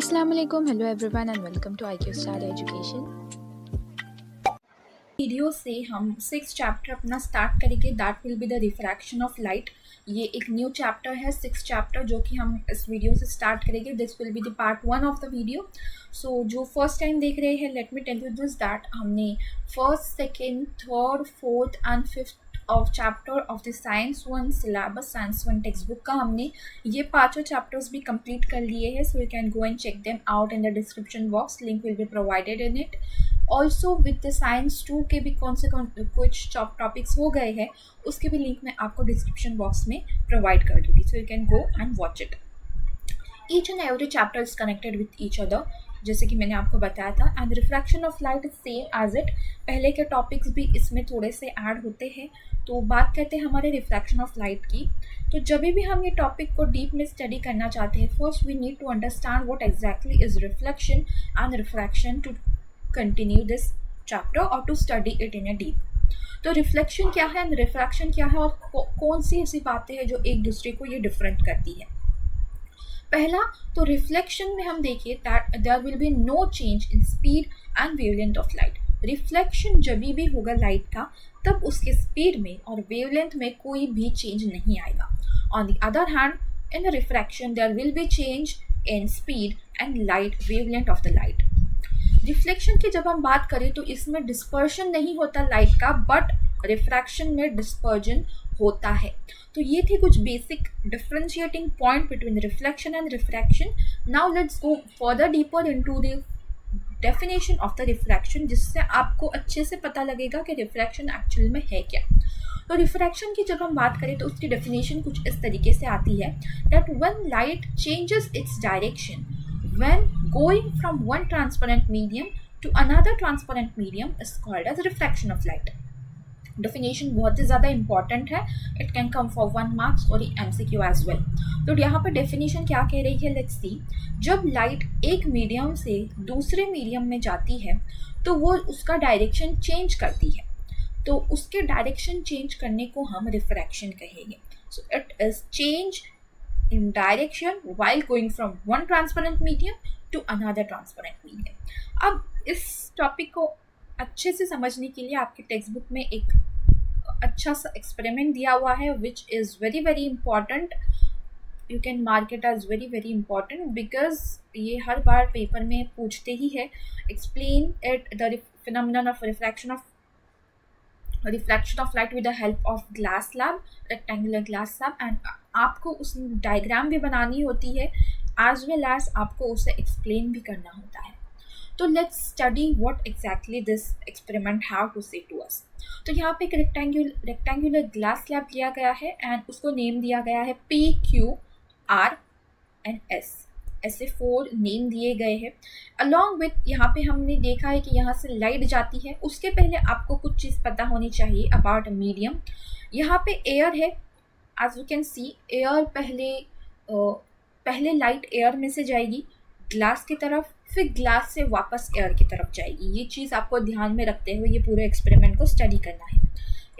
Assalamu alaikum, hello everyone and welcome to IQ Star Education. Video से हम 6 chapter अपना start करेंगे, that will be the refraction of light. ये एक new chapter है, 6 chapter जो कि हम इस वीडियो से स्टार्ट करेंगे। This will be the part 1 of the video. So जो फर्स्ट टाइम देख रहे हैं, let me tell you this that हमने first, second, third, fourth and fifth of chapter of the science 1 syllabus, science 1 textbook का हमने ये पाँचों chapters भी कंप्लीट कर लिए हैं। So you can go and check them out in the description box, link will be provided in it. Also with the science 2 के भी कौन से कुछ टॉपिक्स हो गए हैं, उसके भी लिंक मैं आपको डिस्क्रिप्शन बॉक्स में प्रोवाइड कर दूँगी। So you can go and watch it. Each and every chapter is connected with each other, जैसे कि मैंने आपको बताया था। And refraction of light is same as it. पहले के टॉपिक्स भी इसमें थोड़े से ऐड होते हैं। तो बात करते हैं हमारे रिफ्रैक्शन ऑफ लाइट की। तो जब भी हम ये टॉपिक को डीप में स्टडी करना चाहते हैं, first we need to understand what exactly is reflection and refraction to continue this chapter और to study it in a deep. तो रिफ्लेक्शन क्या है एंड रिफ्रैक्शन क्या है और कौन सी ऐसी बातें हैं जो एक दूसरे को ये डिफरेंट करती है। पहला तो रिफ्लेक्शन में हम देखिए that there will be no change in speed and wavelength of light. Reflection जब भी होगा लाइट का, तब उसके स्पीड में और वेवलेंथ में कोई भी चेंज नहीं आएगा। On the other hand, in refraction there will be change in speed and light wavelength of the light. Reflection की जब हम बात करें तो इसमें डिस्पर्शन नहीं होता लाइट का, बट रिफ्रैक्शन में डिस्पर्जन होता है। तो ये थे कुछ basic differentiating point between reflection and refraction. Now let's go further deeper into the definition of the refraction, जिससे आपको अच्छे से पता लगेगा कि रिफ्रैक्शन एक्चुअल में है क्या। तो रिफ्रैक्शन की जब हम बात करें तो उसकी डेफिनेशन कुछ इस तरीके से आती है that when light changes its direction when going from one transparent medium to another transparent medium is called as refraction of light. Definition बहुत ही ज़्यादा इंपॉर्टेंट है। It can come for 1 marks और MCQ एज वेल। तो यहाँ पर definition क्या कह रही है, लेट्स सी। जब लाइट एक मीडियम से दूसरे मीडियम में जाती है तो वो उसका डायरेक्शन चेंज करती है। तो उसके डायरेक्शन चेंज करने को हम रिफ्रैक्शन कहेंगे। So it is change in direction while going from one transparent medium to another transparent medium. अब इस टॉपिक को अच्छे से समझने के लिए आपके टेक्स्ट बुक में एक अच्छा सा एक्सपेरिमेंट दिया हुआ है which is very very important. You can mark it as very very important because ये हर बार पेपर में पूछते ही है। Explain it the phenomenon of refraction of light with the help of glass slab, rectangular glass slab. And आपको उस diagram भी बनानी होती है एज वेल एज आपको उसे एक्सप्लेन भी करना होता है। तो let's study what exactly this experiment have to say to us. तो यहाँ पे एक रेक्टेंगुलर ग्लास स्लैब लिया गया है एंड उसको नेम दिया गया है P, Q, R and S। ऐसे 4 नेम दिए गए हैं। अलॉन्ग विथ यहाँ पे हमने देखा है कि यहाँ से लाइट जाती है। उसके पहले आपको कुछ चीज़ पता होनी चाहिए अबाउट मीडियम। यहाँ पे एयर है, as you can see air पहले लाइट एयर में से जाएगी ग्लास की तरफ, फिर ग्लास से वापस एयर की तरफ जाएगी। ये चीज़ आपको ध्यान में रखते हुए ये पूरे एक्सपेरिमेंट को स्टडी करना है।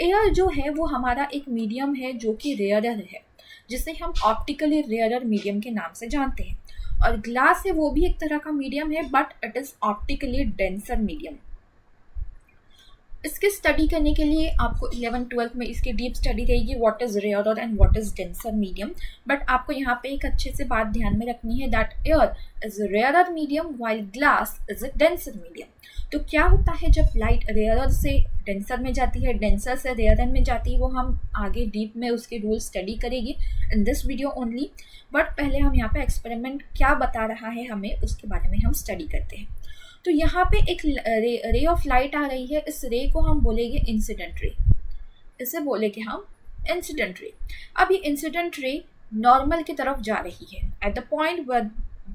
एयर जो है वो हमारा एक मीडियम है जो कि रेयरर है, जिसे हम ऑप्टिकली रेयरर मीडियम के नाम से जानते हैं। और ग्लास है वो भी एक तरह का मीडियम है, but it is optically denser medium. इसकी स्टडी करने के लिए आपको 11th-12th में इसकी डीप स्टडी रहेगी, what is rarer and what is denser medium. But आपको यहाँ पे एक अच्छे से बात ध्यान में रखनी है that air is rarer medium while glass is a denser medium. तो क्या होता है जब लाइट रेयरर से डेंसर में जाती है, डेंसर से रेयरर में जाती है, वो हम आगे डीप में उसके रूल स्टडी करेंगे in this video only. But पहले हम यहाँ पे एक्सपेरिमेंट क्या बता रहा है हमें उसके बारे में हम स्टडी करते हैं। तो यहाँ पे एक रे ऑफ लाइट आ रही है, इस रे को हम बोलेंगे इंसिडेंट रे। इसे बोलेंगे हम इंसिडेंट रे। अब ये इंसिडेंट रे नॉर्मल की तरफ जा रही है at the point where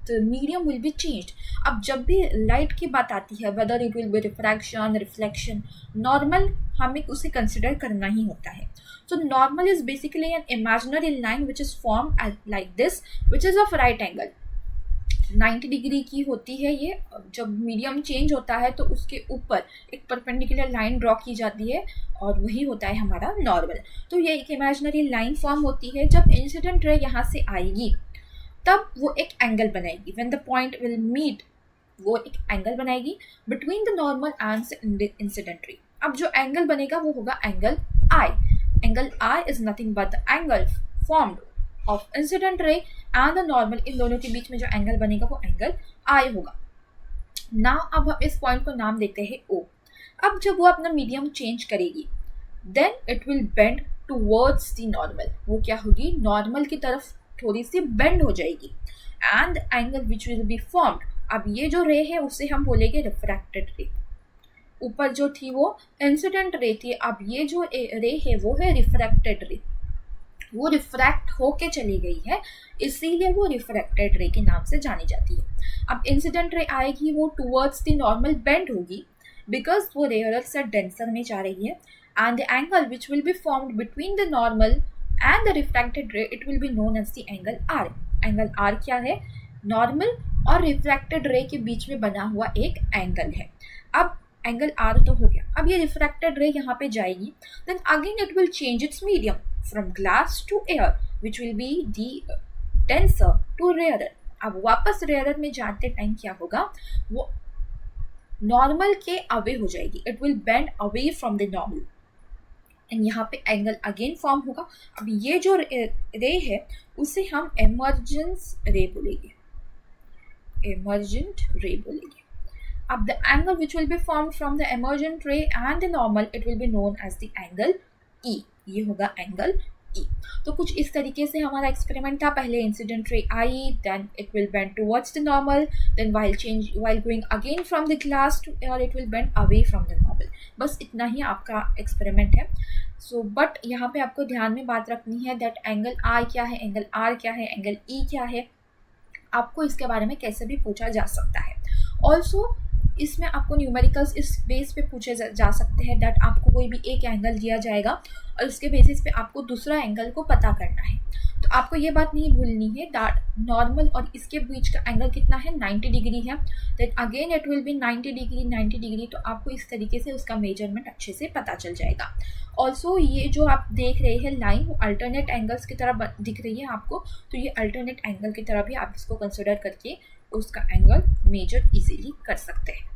the medium will be changed. अब जब भी लाइट की बात आती है, whether it will be refraction, reflection, normal हमें उसे कंसिडर करना ही होता है। So normal is basically an imaginary line which is formed like this, which is of right angle. 90 degree की होती है ये। जब मीडियम चेंज होता है तो उसके ऊपर एक परपेंडिकुलर लाइन ड्रॉ की जाती है और वही होता है हमारा नॉर्मल। तो ये एक इमेजिनरी लाइन फॉर्म होती है। जब इंसिडेंट रे यहाँ से आएगी तब वो एक एंगल बनाएगी। When the point will meet, वो एक एंगल बनाएगी between the normal and incident ray. अब जो एंगल बनेगा वो होगा angle I. Angle I is nothing but the angle formed of incident ray and the normal. इन दोनों के बीच में जो एंगल बनेगा वो एंगल आई होगा। नाउ अब हम इस पॉइंट को नाम देते हैं ओ। अब जब वो अपना मीडियम चेंज करेगी then it will bend towards the normal. वो क्या होगी, नॉर्मल की तरफ थोड़ी सी बेंड हो जाएगी। And angle which will be formed, अब ये जो रे है उसे हम बोलेंगे रिफ्रैक्टेड रे। ऊपर जो थी वो इंसिडेंट रे थी, अब ये जो रे है वो है रिफ्रैक्टेड रे। वो रिफ्रैक्ट होके चली गई है, इसीलिए वो रिफ्रैक्टेड रे के नाम से जानी जाती है। अब इंसिडेंट रे आएगी, वो टूवर्ड्स द नॉर्मल बेंड होगी बिकॉज वो रेयरर से डेंसर में जा रही है। And the angle which will be formed between the normal and the refracted ray, it will be known as the angle r. Angle r क्या है, normal और रिफ्रैक्टेड रे के बीच में बना हुआ एक एंगल है। अब एंगल आर तो हो गया। अब ये रिफ्रैक्टेड रे यहाँ पे जाएगी, then again it will change its medium from glass to air which will be the denser to rarer. अब वापस रेयरर में जाते टाइम क्या होगा, वो नॉर्मल के अवे हो जाएगी, it will bend away from the normal and यहाँ पे एंगल अगेन फॉर्म होगा। अब ये जो रे है उसे हम एमर्जेंस रे बोलेंगे, emergent ray बोलेंगे। अब the angle which will be formed from the emergent ray and the normal, it will be known as the angle E। ये होगा एंगल E। तो कुछ इस तरीके से हमारा एक्सपेरिमेंट था। पहले इंसिडेंट रे आई, then it will bend towards the normal, then while going again from the glass to air it will bend away from the normal। बस इतना ही आपका एक्सपेरिमेंट है। सो बट यहाँ पे आपको ध्यान में बात रखनी है दैट एंगल आई क्या है, एंगल आर क्या है, एंगल ई क्या है, आपको इसके बारे में कैसे भी पूछा जा सकता है। ऑल्सो इसमें आपको न्यूमेरिकल्स इस बेस पे पूछे जा सकते हैं दैट आपको कोई भी एक एंगल दिया जाएगा और उसके बेसिस पे आपको दूसरा एंगल को पता करना है। तो आपको ये बात नहीं भूलनी है दैट नॉर्मल और इसके बीच का एंगल कितना है, 90 डिग्री है। Then again it will be 90 degree 90 degree. तो आपको इस तरीके से उसका मेजरमेंट अच्छे से पता चल जाएगा। ऑल्सो ये जो आप देख रहे हैं लाइन, वो अल्टरनेट एंगल्स की तरह दिख रही है आपको, तो ये अल्टरनेट एंगल की तरह भी आप इसको कंसिडर करके उसका एंगल मेजर इजीली कर सकते हैं।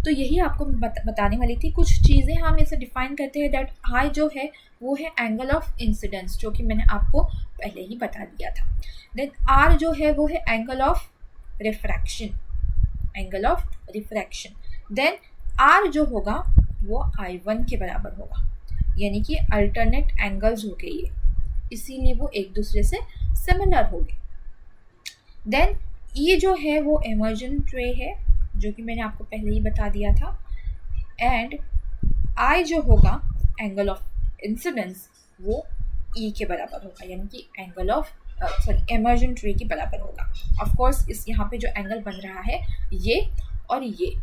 तो यही आपको बताने वाली थी। कुछ चीज़ें हम इसे डिफाइन करते हैं दैट आई जो है वो है एंगल ऑफ इंसिडेंस, जो कि मैंने आपको पहले ही बता दिया था। देन आर जो है वो है angle of refraction, angle of refraction. Then r जो होगा वो I1 के बराबर होगा, यानी कि अल्टरनेट एंगल्स हो गए ये, इसीलिए वो एक दूसरे से सिमिलर हो गए। देन ये जो है वो एमर्जेंट रे है, जो कि मैंने आपको पहले ही बता दिया था। एंड आई जो होगा एंगल ऑफ इंसिडेंस वो ई के बराबर होगा, यानी कि एंगल ऑफ एमर्जेंट रे के बराबर होगा। ऑफ कोर्स इस यहाँ पे जो एंगल बन रहा है ये और ये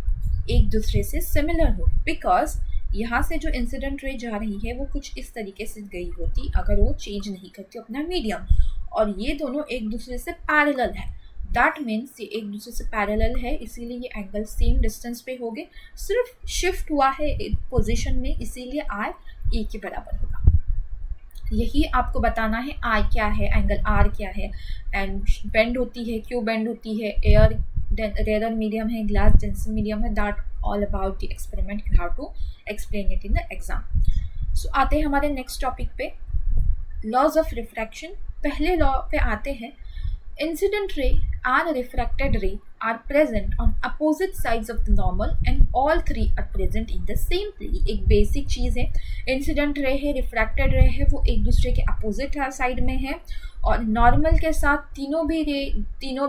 एक दूसरे से सिमिलर हो, बिकॉज यहाँ से जो इंसिडेंट रे जा रही है वो कुछ इस तरीके से गई होती अगर वो चेंज नहीं करती अपना मीडियम, और ये दोनों एक दूसरे से पैरेलल है। दैट मीन्स ये एक दूसरे से पैरेलल है, इसीलिए ये एंगल सेम डिस्टेंस पे हो गए, सिर्फ शिफ्ट हुआ है एक पोजीशन में, इसीलिए आई ए के बराबर होगा। यही आपको बताना है आई क्या है, एंगल आर क्या है, एंड बेंड होती है, क्यों बेंड होती है, एयर रेयर मीडियम है, ग्लास डेंसर मीडियम है। That all about the experiment, you have to explain it in the exam. So आते हैं हमारे नेक्स्ट टॉपिक पे, लॉज ऑफ रिफ्रैक्शन। पहले लॉ पे आते हैं, incident ray and refracted ray are present on opposite sides of the normal and all three are present in the same plane। एक basic चीज़ है, इंसिडेंट रे है, refracted रे है, वो एक दूसरे के अपोजिट साइड में है, और नॉर्मल के साथ तीनों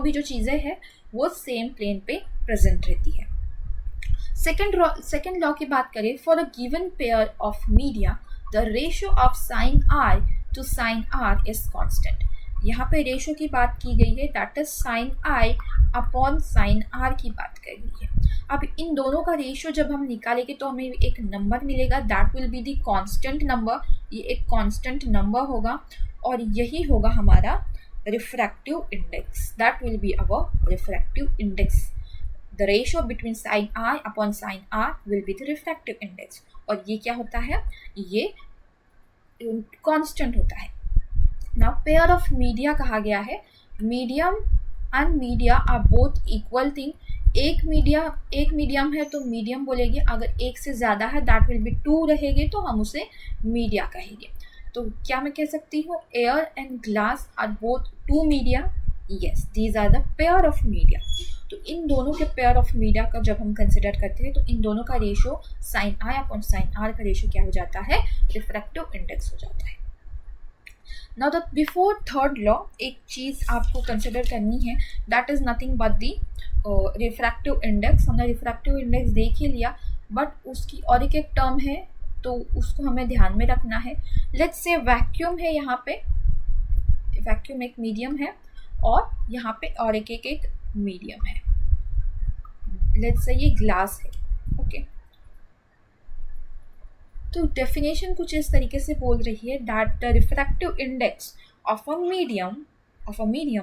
भी जो चीज़ें हैं वो सेम प्लेन पे प्रेजेंट रहती है। सेकेंड लॉ की बात करें, for a given pair of media the ratio of sine r to sine r is constant. यहाँ पे रेशो की बात की गई है, that is sine i upon sine r की बात कर रही है। अब इन दोनों का रेशो जब हम निकालेंगे तो हमें एक नंबर मिलेगा, that will be the constant number. ये एक कांस्टेंट नंबर होगा और यही होगा हमारा refractive index, that will be our refractive index. The ratio between sine i upon sine r will be the refractive index. और ये क्या होता है, ये कांस्टेंट होता है। नाउ पेयर ऑफ मीडिया कहा गया है, medium and media are both equal thing. एक मीडियम है तो मीडियम बोलेंगे, अगर एक से ज़्यादा है दैट विल बी टू रहेगी तो हम उसे मीडिया कहेंगे। तो क्या मैं कह सकती हूँ air and glass are both two media? Yes, these are the pair of media. तो इन दोनों के पेयर ऑफ मीडिया का जब हम कंसिडर करते हैं तो इन दोनों का ratio sine i upon sine r का रेशियो क्या हो जाता है? रिफ्रैक्टिव इंडेक्स हो जाता है। Now the before third law एक चीज़ आपको कंसिडर करनी है, that is nothing but the refractive index. हमने रिफ्रैक्टिव इंडेक्स देख ही लिया, बट उसकी और एक टर्म है तो उसको हमें ध्यान में रखना है। लेट्स से वैक्यूम है, यहाँ पे वैक्यूम एक मीडियम है और यहाँ पे और एक मीडियम है। लेट्स से ये ग्लास है, ओके। तो डेफिनेशन कुछ इस तरीके से बोल रही है that the refractive index of a medium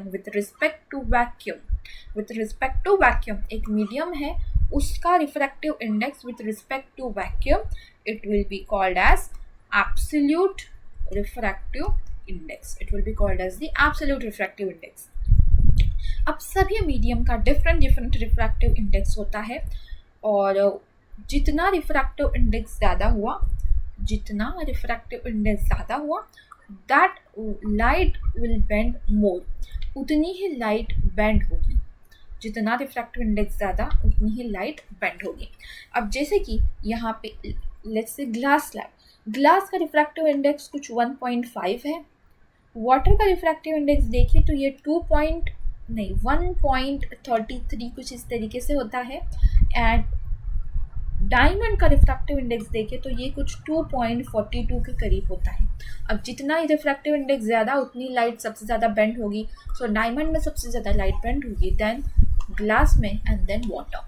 with respect to vacuum, एक मीडियम है उसका refractive index with respect to vacuum, it will be called as absolute refractive index. It will be called as the absolute refractive index. अब सभी medium का different refractive index होता है, और जितना रिफ्रैक्टिव इंडेक्स ज़्यादा हुआ दैट लाइट विल बेंड मोर, उतनी ही लाइट बेंड होगी। जितना रिफ्रैक्टिव इंडेक्स ज़्यादा उतनी ही लाइट बेंड होगी। अब जैसे कि यहाँ पे लेट्स से ग्लास का रिफ्रैक्टिव इंडेक्स कुछ 1.5 है। वाटर का रिफ्रैक्टिव इंडेक्स देखिए तो ये 1.33 कुछ इस तरीके से होता है। एंड डायमंड का रिफ्रैक्टिव इंडेक्स देखें तो ये कुछ 2.42 के करीब होता है। अब जितना ही रिफ्रैक्टिव इंडेक्स ज़्यादा उतनी लाइट सबसे ज़्यादा बेंड होगी। सो डायमंड में सबसे ज़्यादा लाइट बेंड होगी, देन ग्लास में, एंड देन वाटर।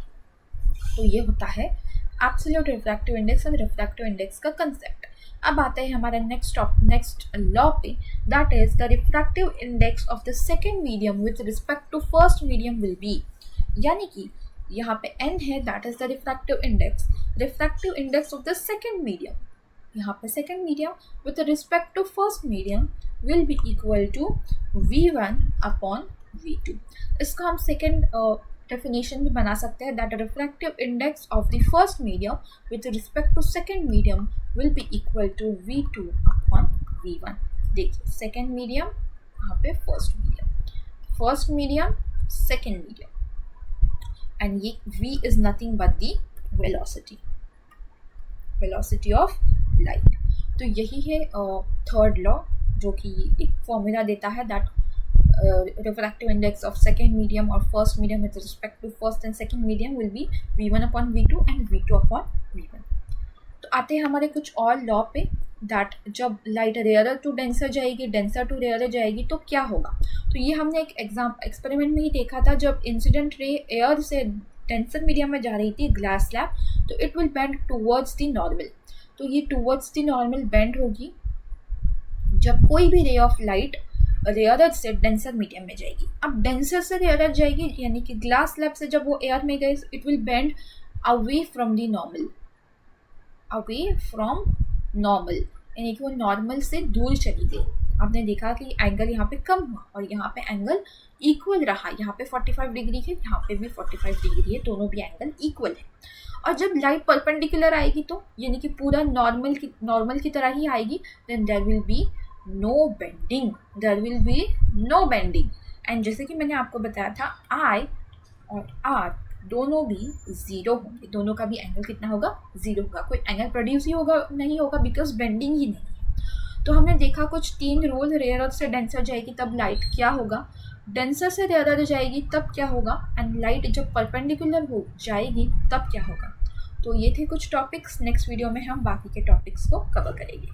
तो ये होता है absolute refractive index and refractive index का कंसेप्ट। अब आता है हमारा नेक्स्ट लॉ पे, that is the refractive index of the second medium with respect to first medium will be, यानी कि यहाँ पे n है, that is the refractive index of the second medium. यहाँ पे second medium with respect to first medium will be equal to v1 upon v2। इसको हम second definition भी बना सकते हैं, that refractive index of the first medium with respect to second medium will be equal to v2 upon v1। देखिए second medium, यहाँ पे first medium, second medium, and ये v is nothing but the velocity of light। तो यही है third law, जो कि एक फॉर्मूला देता है that refractive index of second medium और first medium with respect to first and second medium will be v1 upon v2 and v2 upon v1। तो आते हैं हमारे कुछ और लॉ पे, दैट जब लाइट रेयरर टू डेंसर जाएगी, डेंसर टू रेयरर जाएगी तो क्या होगा। तो ये हमने एक एक्सपेरिमेंट में ही देखा था, जब इंसिडेंट रे एयर से डेंसर मीडियम में जा रही थी ग्लास स्लैब, तो it will bend towards the normal. तो ये टूवर्ड्स द नॉर्मल बेंड होगी जब कोई भी रे ऑफ लाइट रेयरर से डेंसर मीडियम में जाएगी। अब डेंसर से रेयरर जाएगी, यानी कि ग्लास स्लैब से जब वो एयर में गए, it will bend away from normal, यानी कि वो नॉर्मल से दूर चली गई। आपने देखा कि एंगल यहाँ पे कम हुआ और यहाँ पे एंगल इक्वल रहा। यहाँ पे 45 डिग्री है, यहाँ पे भी 45 डिग्री है, दोनों भी एंगल इक्वल है। और जब लाइट परपेंडिकुलर आएगी तो यानी कि पूरा नॉर्मल की तरह ही आएगी, then there will be no bending. And जैसे कि मैंने आपको बताया था, आई और आर दोनों भी ज़ीरो होंगे, दोनों का भी एंगल कितना होगा? ज़ीरो होगा। कोई एंगल प्रोड्यूस ही नहीं होगा बिकॉज बेंडिंग ही नहीं है। तो हमने देखा कुछ 3 रूल, रेयरर से डेंसर जाएगी तब लाइट क्या होगा, डेंसर से रेयरर जाएगी तब क्या होगा, एंड लाइट जब परपेंडिकुलर हो जाएगी तब क्या होगा। तो ये थे कुछ टॉपिक्स। नेक्स्ट वीडियो में हम बाकी के टॉपिक्स को कवर करेंगे।